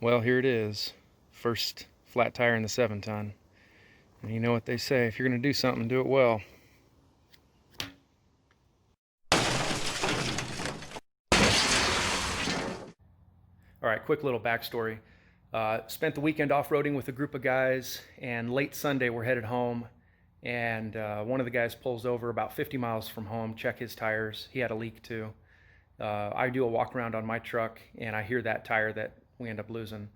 Well, here it is. First flat tire in the 7-ton. And you know what they say, if you're going to do something, do it well. All right, quick little backstory. Spent the weekend off-roading with a group of guys, and late Sunday we're headed home, and one of the guys pulls over about 50 miles from home, check his tires. He had a leak too. I do a walk around on my truck, and I hear that tire that we end up losing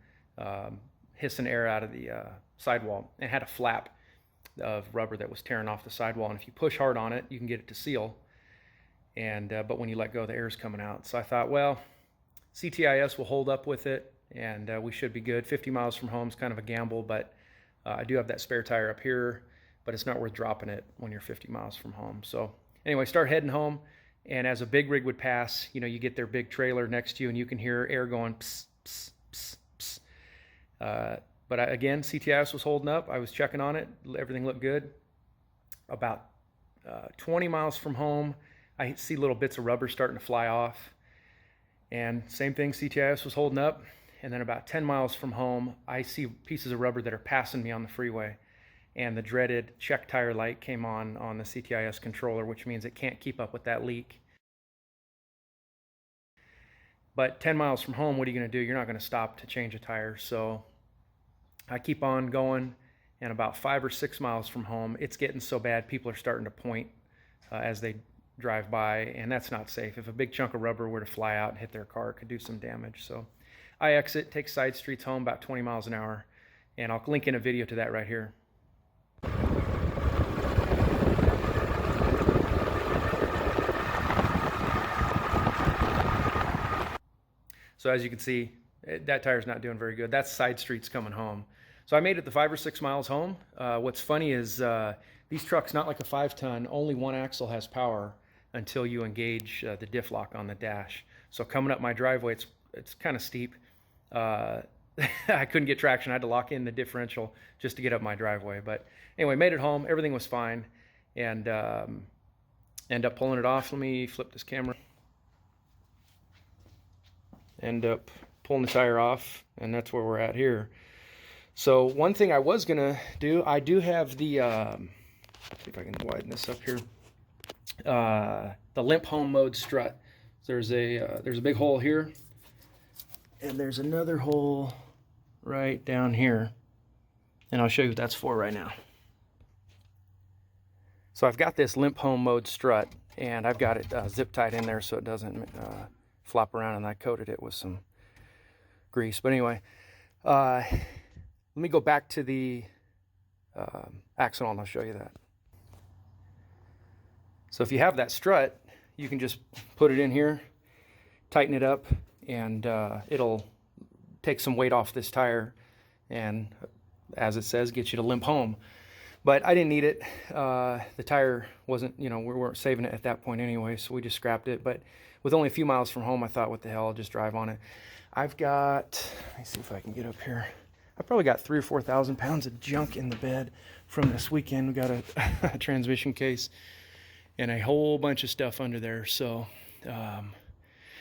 hissing air out of the sidewall, and had a flap of rubber that was tearing off the sidewall. And if you push hard on it, you can get it to seal. And but when you let go, the air's coming out. So I thought, well, CTIS will hold up with it, and we should be good. 50 miles from home is kind of a gamble, but I do have that spare tire up here, but it's not worth dropping it when you're 50 miles from home. So anyway, start heading home, and as a big rig would pass, you know, you get their big trailer next to you, and you can hear air going pss, pss, pss, pss. But again, CTIS was holding up. I was checking on it. Everything looked good. About 20 miles from home, I see little bits of rubber starting to fly off. And same thing, CTIS was holding up. And then about 10 miles from home, I see pieces of rubber that are passing me on the freeway. And the dreaded check tire light came on the CTIS controller, which means it can't keep up with that leak. But 10 miles from home, what are you going to do? You're not going to stop to change a tire. So I keep on going, and about 5 or 6 miles from home, it's getting so bad people are starting to point as they drive by, and that's not safe. If a big chunk of rubber were to fly out and hit their car, it could do some damage. So I exit, take side streets home about 20 miles an hour, and I'll link in a video to that right here. So as you can see, that tire's not doing very good. That's side streets coming home. So I made it the 5 or 6 miles home. What's funny is these trucks, not like a 5-ton, only one axle has power until you engage the diff lock on the dash. So coming up my driveway, it's kind of steep. I couldn't get traction. I had to lock in the differential just to get up my driveway. But anyway, made it home. Everything was fine, and end up pulling it off. Let me flip this camera. End up pulling the tire off, and that's where we're at here. So one thing I was gonna do, I do have the see if I can widen this up here, the limp home mode strut. There's a big hole here, and there's another hole right down here, and I'll show you what that's for right now. So I've got this limp home mode strut, and I've got it zip tied in there so it doesn't flop around, and I coated it with some grease. But anyway, let me go back to the axle and I'll show you that. So if you have that strut, you can just put it in here, tighten it up, and it'll take some weight off this tire, and as it says, get you to limp home. But I didn't need it. The tire wasn't, you know, we weren't saving it at that point anyway, so we just scrapped it. But with only a few miles from home, I thought, what the hell, I'll just drive on it. I've got, let me see if I can get up here. I probably got 3,000 or 4,000 pounds of junk in the bed from this weekend. We got a transmission case and a whole bunch of stuff under there. So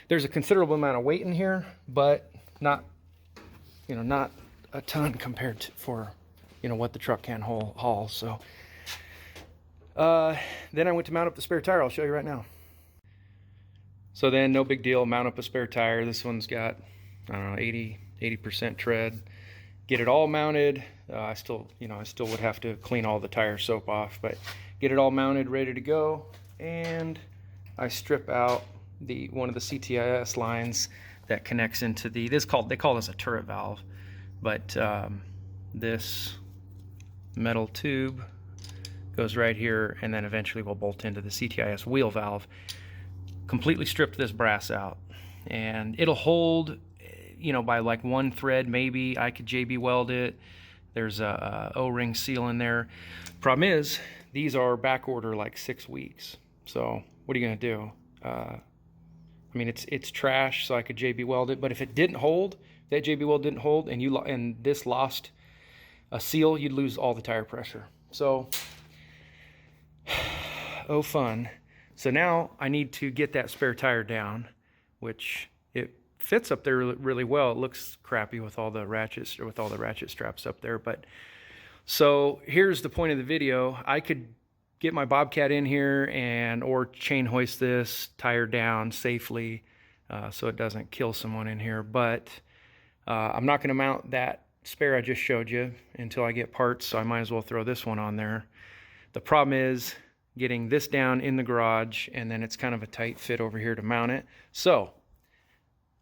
there's a considerable amount of weight in here, but not, you know, not a ton compared to for, you know, what the truck can haul. So then I went to mount up the spare tire. I'll show you right now. So then, no big deal, mount up a spare tire. This one's got, I don't know, 80% tread. Get it all mounted. I still would have to clean all the tire soap off, but get it all mounted, ready to go. And I strip out one of the CTIS lines that connects into they call this a turret valve, but this metal tube goes right here, and then eventually we'll bolt into the CTIS wheel valve. Completely stripped this brass out, and it'll hold, you know, by like one thread maybe. I could JB weld it. There's a O-ring seal in there. Problem is, these are back order like 6 weeks. So what are you gonna do? I mean, it's trash, so I could JB weld it. But if it didn't hold, that JB weld didn't hold, and this lost a seal, you'd lose all the tire pressure. So, oh fun. So now I need to get that spare tire down, which it fits up there really well. It looks crappy with all the ratchets, or with all the ratchet straps up there. But so here's the point of the video. I could get my Bobcat in here or chain hoist this tire down safely so it doesn't kill someone in here. But I'm not going to mount that spare I just showed you until I get parts, so I might as well throw this one on there. The problem is getting this down in the garage, and then it's kind of a tight fit over here to mount it. So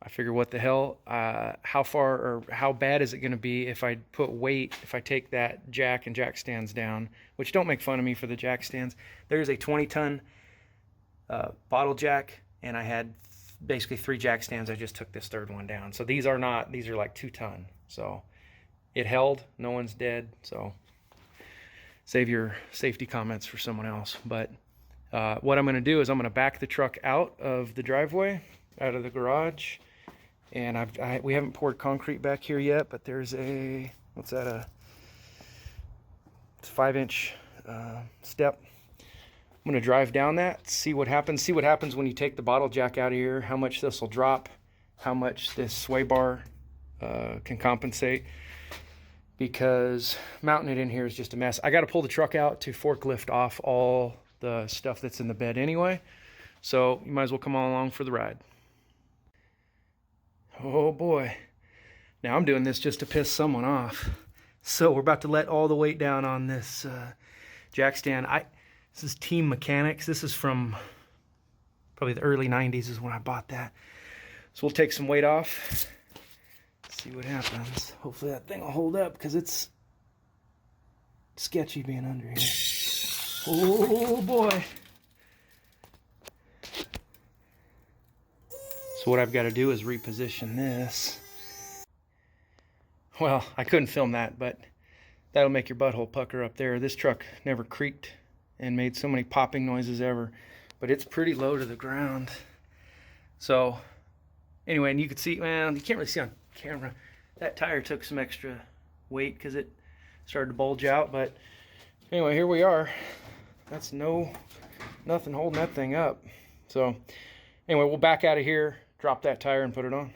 I figure, what the hell, how far or how bad is it going to be if I put weight, if I take that jack and jack stands down, which don't make fun of me for the jack stands. There's a 20-ton bottle jack, and I had basically 3 jack stands. I just took this third one down. So these are like 2-ton. So it held, no one's dead. So save your safety comments for someone else. But what I'm going to do is I'm going to back the truck out of the driveway, out of the garage. And we haven't poured concrete back here yet, but there's a, what's that, it's a 5-inch step. I'm going to drive down that, see what happens. See what happens when you take the bottle jack out of here, how much this will drop, how much this sway bar can compensate. Because mounting it in here is just a mess. I got to pull the truck out to forklift off all the stuff that's in the bed anyway. So you might as well come on along for the ride. Oh boy. Now I'm doing this just to piss someone off. So we're about to let all the weight down on this jack stand. This is Team Mechanics. This is from probably the early 90s is when I bought that. So we'll take some weight off. See what happens. Hopefully that thing will hold up, because it's sketchy being under here. Oh boy. So what I've got to do is reposition this. Well, I couldn't film that, but that'll make your butthole pucker up there. This truck never creaked and made so many popping noises ever, but it's pretty low to the ground. So anyway, and you can see, well, you can't really see on camera, that tire took some extra weight because it started to bulge out. But anyway, here we are. That's nothing holding that thing up. So anyway, we'll back out of here, drop that tire, and put it on.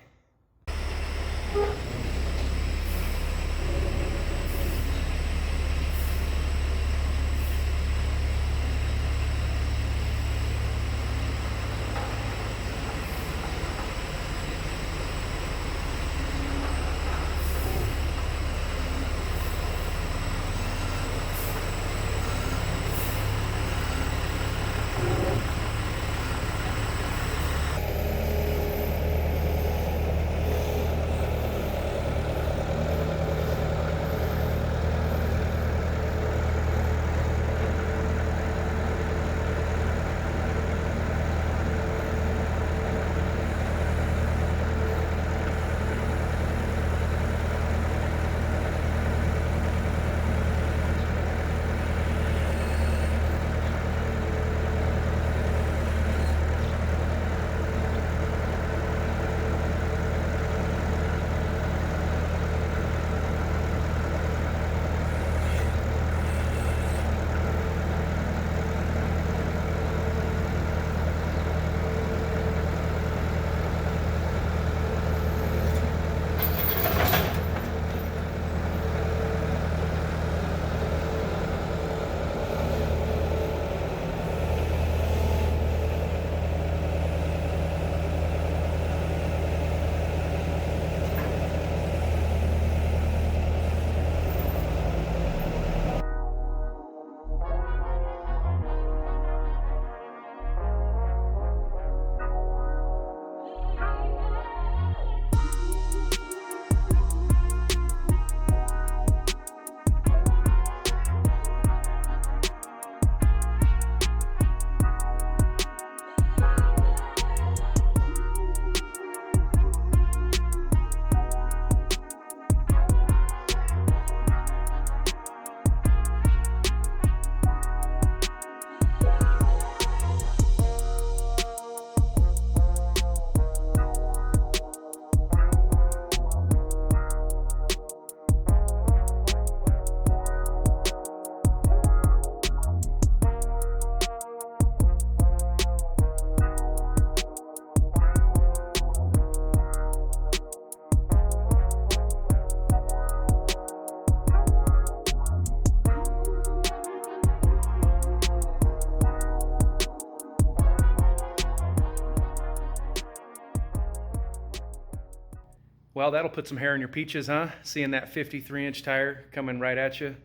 Well, that'll put some hair in your peaches, huh? Seeing that 53-inch tire coming right at you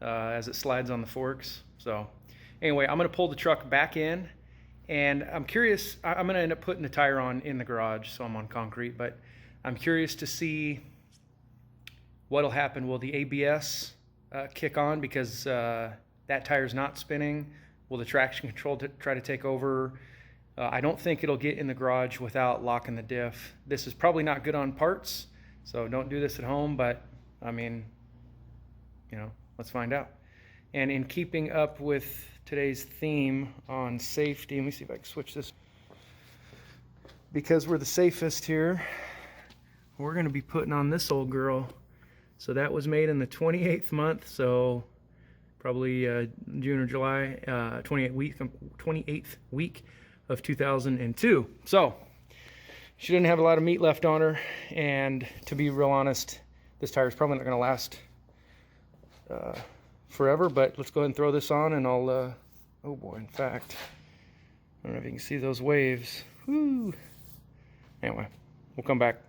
as it slides on the forks. So anyway, I'm going to pull the truck back in, and I'm curious. I'm going to end up putting the tire on in the garage, so I'm on concrete, but I'm curious to see what'll happen. Will the ABS kick on because that tire's not spinning? Will the traction control try to take over? I don't think it'll get in the garage without locking the diff. This is probably not good on parts, so don't do this at home, but I mean, you know, let's find out. And in keeping up with today's theme on safety, let me see if I can switch this. Because we're the safest here, we're gonna be putting on this old girl. So that was made in the 28th month, so probably June or July, 28th week of 2002. So she didn't have a lot of meat left on her, and to be real honest, this tire is probably not going to last forever, but let's go ahead and throw this on, and I'll oh boy, in fact, I don't know if you can see those waves. Woo. Anyway, we'll come back.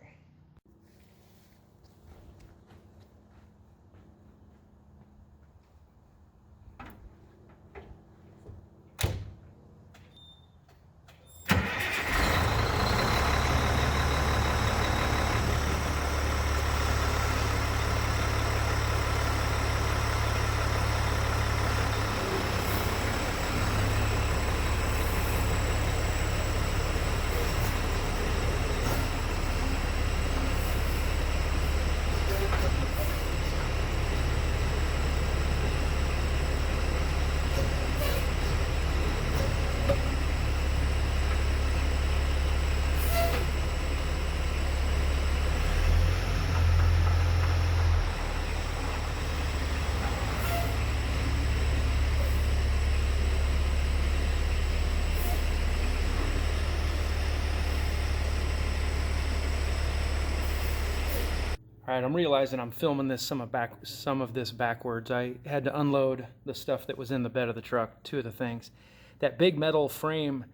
All right, I'm realizing I'm filming this some of this backwards. I had to unload the stuff that was in the bed of the truck, two of the things. That big metal frame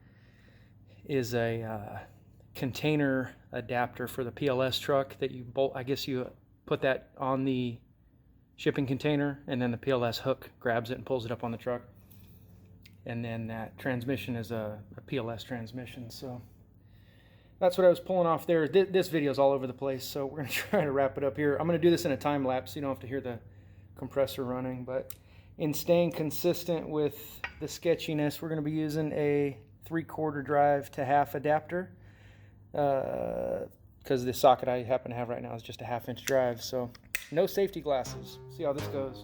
is a container adapter for the PLS truck that you bolt. I guess you put that on the shipping container, and then the PLS hook grabs it and pulls it up on the truck. And then that transmission is a PLS transmission, so that's what I was pulling off there. This video is all over the place, so we're going to try to wrap it up here. I'm going to do this in a time lapse so you don't have to hear the compressor running. But in staying consistent with the sketchiness, we're going to be using a 3/4 drive to half adapter because the socket I happen to have right now is just a 1/2-inch drive. So no safety glasses. See how this goes.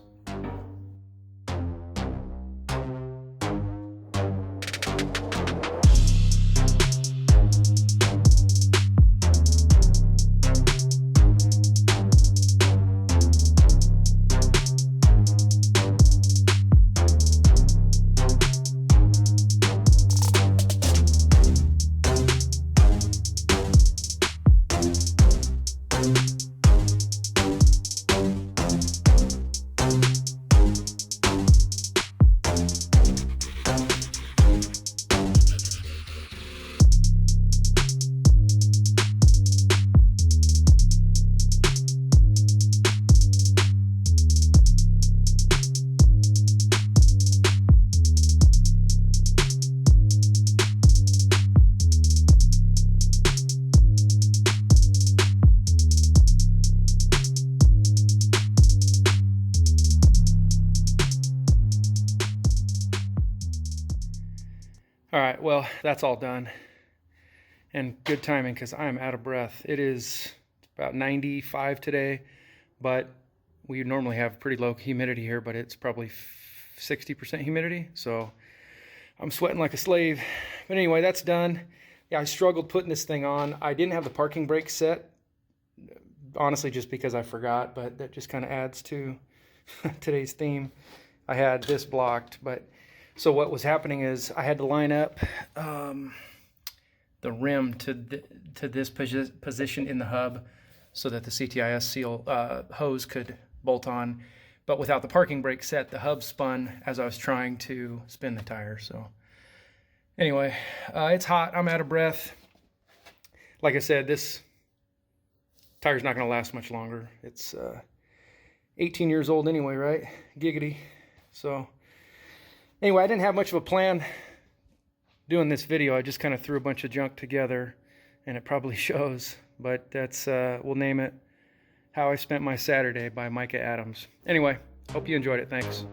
All right, well, that's all done. And good timing because I'm out of breath. It is about 95 today, but we normally have pretty low humidity here, but it's probably 60% humidity. So I'm sweating like a slave. But anyway, that's done. Yeah, I struggled putting this thing on. I didn't have the parking brake set, honestly, just because I forgot, but that just kind of adds to today's theme. I had this blocked, but so what was happening is I had to line up the rim to this position in the hub so that the CTIS seal hose could bolt on. But without the parking brake set, the hub spun as I was trying to spin the tire. So anyway, it's hot. I'm out of breath. Like I said, this tire's not going to last much longer. It's 18 years old anyway, right? Giggity. So anyway, I didn't have much of a plan doing this video. I just kind of threw a bunch of junk together, and it probably shows, but that's we'll name it How I Spent My Saturday by Micah Adams. Anyway, hope you enjoyed it. Thanks.